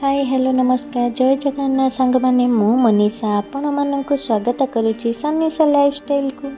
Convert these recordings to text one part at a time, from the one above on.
Hi hello नमस्कार जय जगन्नाथ सांग माने मु मनीषा आपण मानक स्वागत करुच्ची सन्निशा लाइफस्टाइल को।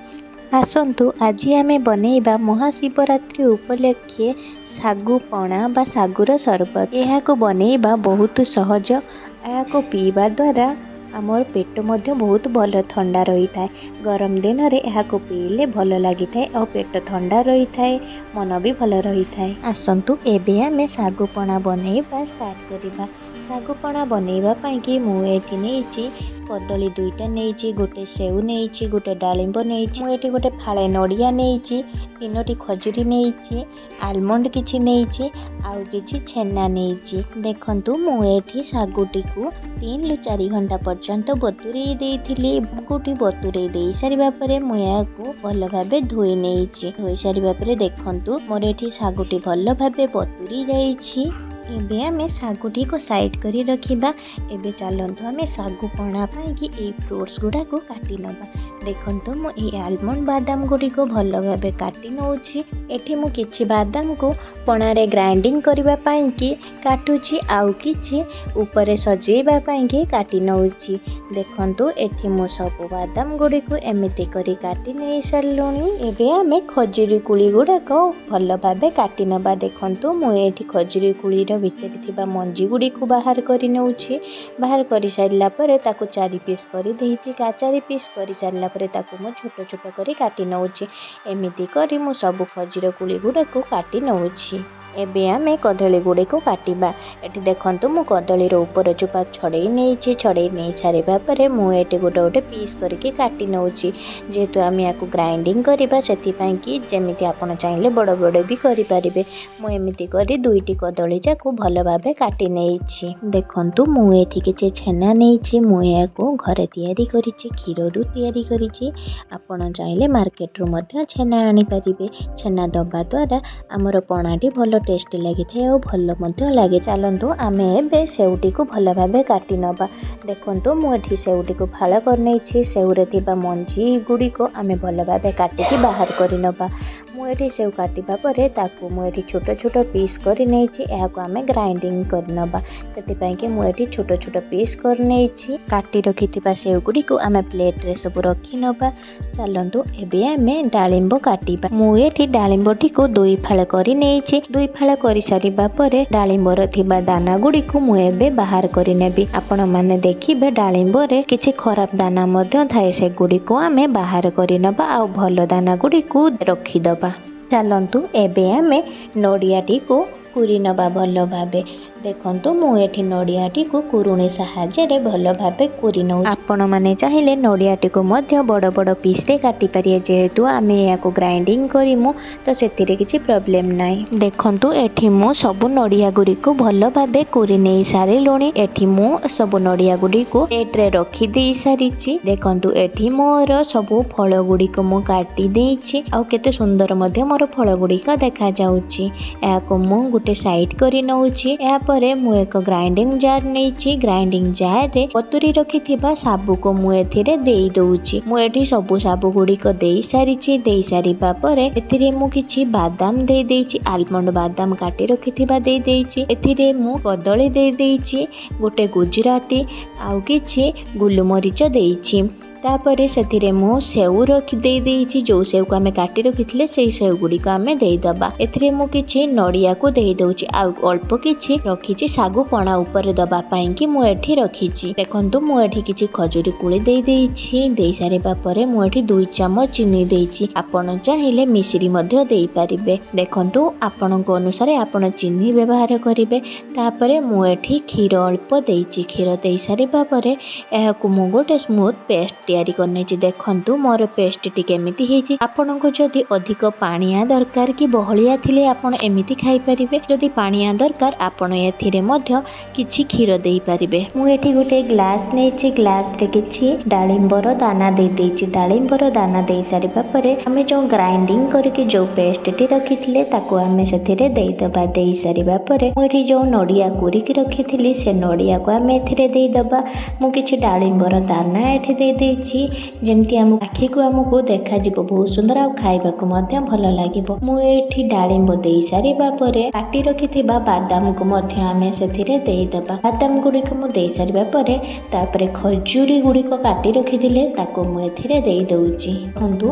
आसतु आज आमे बनैबा महाशिवरात्रि उपलक्षे सागु पणा बा सागुर सरबत। यह बनैबा बहुत सहज। यह पीवा द्वारा आमर पेट मध्य बहुत भल ठंडा रही था। गरम दिन में यह पीले भल लगी था और पेट ठंडा रही था, मन भी भल रही था। आसतु एबे आमे सागुपणा बनैबा स्टार्ट करिबा। सागुपणा बनैबा पाई कि मुझे नहीं कदली दुईटा नहीं, गोटे सेउ नहीं, गोटे डालिंब नहीं, मुझे गोटे फाड़े नड़िया नहीं, 3टी खजुरी नहीं, आलमंड किछि नहीं, आउ किछि छेना नहीं। देखंतु मुझे सागुटी को 3 ରୁ 4 घंटा पर्यंत बतुरे देइथिली। सागुटी बतुरे दे सारिबा परे मुझे भल भाबे धोई नहीं। धोई सारिबा परे देखंतु मोर एठी सागुटी भल भाबे बतुरी जाइछि। एबे आमे सागुटी को साइड करी रखिबा। एबे चलंतु आमे सागुपणा पाई कि ए फ्रूट्स गुडा को काटी नबा। देखंतु मो ए आलमंड बादाम गुडी को भल भाबे काटी नउछि। एठी मु किछि बादाम को पणा रे ग्राइंडिंग करबा पाई कि काटुछि, आउ किछि ऊपर सजेबा पाई कि काटी नउछि। देखंतु एठी मु सब बादाम गुडी को एमिति करी काटी नै सरलुनी। एबे आमे खजुरी कुली गुडा को भल भाबे काटी नबा। देखंतु मु एठी खजुरी कुली भितर थिबा मंजी गुडी को बाहर करी नउछि। बाहर करी सारिला परे ताको 4 पीस करी देइछि। 4 पीस करी सारिला परे ताको मु छोट छोट करी काटी नउछि। एमिति करी मु सब खजुर कुली गुडा को काटी नउछि। एबे आमे कदली गुडी को काटिबा। एठी देखंतु मु कदली रो ऊपर चोपा छड़ेई नै सारिबा परे मु एठी गोटे गोटे पीस करके काटी नउछि। जेहेतु आमे याको ग्राइंडिंग करिबा सेति पई कि जेमिति आपण चाहिले बड़ बड़ भी करि परिबे। मु एमिति करी 2टी कदली जाको भल भाबे काटी नैछि। देखंतु मु एठी किछि छेना नैछि। मु याको घरे तयारी करिछि, क्षीर रु तयारी करिछि। आपण चाहिले मार्केट रु मध्ये छेना आनी परिबे। छेना दबा द्वारा हमर पणाटी भल टेस्टी लगी थे और भल मध्य लगे। चलंतु आमे एबे सेउटी को भल भाबे काटी नबा। देखंतु मु एठी सेउटी को फाळ कर नैछि। सेउरे थिबा मंजी गुडी को आमे भल भाबे काटी कि बाहर करि नबा। मु एठी सेउ काटिबा परे ताकू मु एठी छोट छोट पीस करि नैछि। एहा को आमे ग्राइंडिंग कर नबा। सेति पई कि मु एठी छोट छोट पीस कर नैछि। काटी रखिथिबा सेउ गुडी को आमे प्लेट रे सब रखि नबा। चलंतु एबे आमे डालिंब काटिबा। मु एठी डालिंबटी को 2 फाळ करि नैछि। 2 फाळ करि सारिबा परे डालिंबर थिबा दाना गुडी को मु एबे बाहर करि नेबी। आपण माने देखिबे डालिंबरे किछि खराब दाना मध्य थाए, से गुडी को आमे बाहर करि नबा आ भल दाना गुडी को रखि दबा। चलंतु एबे आमे नडियाटी को कुरी नबा भल भाबे। देखंतु मु एठी नडियाटी को कुरुणी सहाय्य रे भल भाबे कुरी नउ। आपण माने चाहिले नडियाटी को मध्य बड़ बड़ पीस रे काटी परिए। जेहेतु आमे याको ग्राइंडिंग करिमु तो सेतिरे किछि प्रॉब्लम नाइ। देखंतु एठी मु सब नडिया गुडी को भल भाबे कुरी नै सारे लोणी। एठी मु सब नडिया गुडी को प्लेट रे रखि देई सारिछि। देखंतु एठी मोर सब फळ गुडी को मु काटी देइछि। आ केते सुंदर मध्य मोर फळ गुडी का देखा जाउछि। याको मु गुटे साइड करि नउछि। या परे मु एक ग्राइंडिंग जार नैछि। ग्राइंडिंग जार रे बतुरी रखिथिबा साबु को मु एथिरे देई दउछि। मु एठी सब साबु गुडी को देई सारिछि। देई सारिबा परे एथिरे मु किछि बादाम देई देइछि। आलमंड बादाम काटी रखिथिबा देई देइछि। एथिरे मु कदली देई देइछि, गोटे गुजराती आउ किछि गुलमरीच देइछि। तापरे सेथिरे मु सेउ रखि देई देइछि। जो सेउ को आमे काटी रखिथिले सेई सेउ गुडी को आमे देई दबा। एथिरे मु किछि नडिया को देई दउछि। आ अल्प किछि रखिछि सागु पणा ऊपर दबा पाई कि मु एठी रखिछि। देखंतु मु एठी किछि खजुरी कुली देई देइछि। देई सारिबा परे मु एठी 2 चमच चीनी देइछि। आपण चाहिले मिश्री मध्ये देई परिबे। देखंतु आपणक अनुसार आपण चीनी व्यवहार करिवे। तापरे मु एठी क्षीर अल्प देइछि। क्षीर देई सारिबा परे एहा को मु गोटे स्मूथ पेस्ट तैयारी करने। देखंतु मोर पेस्ट टी केमिति हेछि। आपनको जदि अधिक पानिया दरकार कि बहलिया थिले आपण एमिति खाई परिबे। जदि पानिया दरकार आपण एथिरे मध्य किछि क्षीर देई परिबे। मु एठी गोटे ग्लास नेछि। ग्लास रे किछि डालिंबर दाना देई देछि। डालिंबर दाना देई सारिबा परे हमें जो ग्राइंडिंग करके जो पेस्ट टी रखिथिले ताको हमें सेथिरे देई दबा। देई सारिबा परे मु एठी जो नडिया कुरी की रखिथिली से नडिया को हमें एथिरे देई दबा। मु किछि डालिंबर दाना एठी देई ଦେଇଛି ଯେମିତି ଆମ ଆଖିକୁ ଆମକୁ ଦେଖାଯିବ ବହୁତ ସୁନ୍ଦର ଆଉ ଖାଇବାକୁ ମଧ୍ୟ ଭଲ ଲାଗିବ। ମୁଁ ଏଇଠି ଡାଳିମ୍ବ ଦେଇ ସାରିବା ପରେ କାଟି ରଖିଥିବା ବାଦାମକୁ ମଧ୍ୟ ଆମେ ସେଥିରେ ଦେଇଦେବା। ବାଦାମ ଗୁଡ଼ିକ ମୁଁ ଦେଇ ସାରିବା ପରେ ତାପରେ ଖଜୁରୀ ଗୁଡ଼ିକ କାଟି ରଖିଥିଲେ ତାକୁ ମୁଁ ଏଥିରେ ଦେଇ ଦେଉଛି। ଦେଖନ୍ତୁ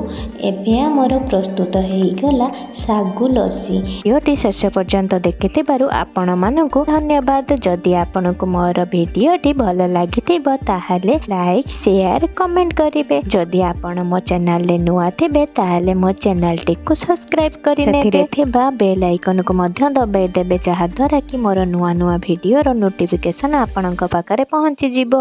ଏବେ ଆମର ପ୍ରସ୍ତୁତ ହେଇଗଲା ଶାଗୁ ଲସି। ଭିଡ଼ିଓଟି ଶେଷ ପର୍ଯ୍ୟନ୍ତ ଦେଖିଥିବାରୁ ଆପଣମାନଙ୍କୁ ଧନ୍ୟବାଦ। ଯଦି ଆପଣଙ୍କୁ ମୋର ଭିଡ଼ିଓଟି ଭଲ ଲାଗିଥିବ ତାହେଲେ ଲାଇକ୍ ସେୟାର କମେଣ୍ଟ କରିବେ। ଯଦି ଆପଣ ମୋ ଚ୍ୟାନେଲରେ ନୂଆ ଥିବେ ତାହେଲେ ମୋ ଚ୍ୟାନେଲଟିକୁ ସବସ୍କ୍ରାଇବ୍ କରି ସେଥିରେ ଥିବା ବେଲ୍ ଆଇକନକୁ ମଧ୍ୟ ଦବାଇ ଦେବେ, ଯାହାଦ୍ୱାରା କି ମୋର ନୂଆ ନୂଆ ଭିଡ଼ିଓର ନୋଟିଫିକେସନ୍ ଆପଣଙ୍କ ପାଖରେ ପହଞ୍ଚିଯିବ।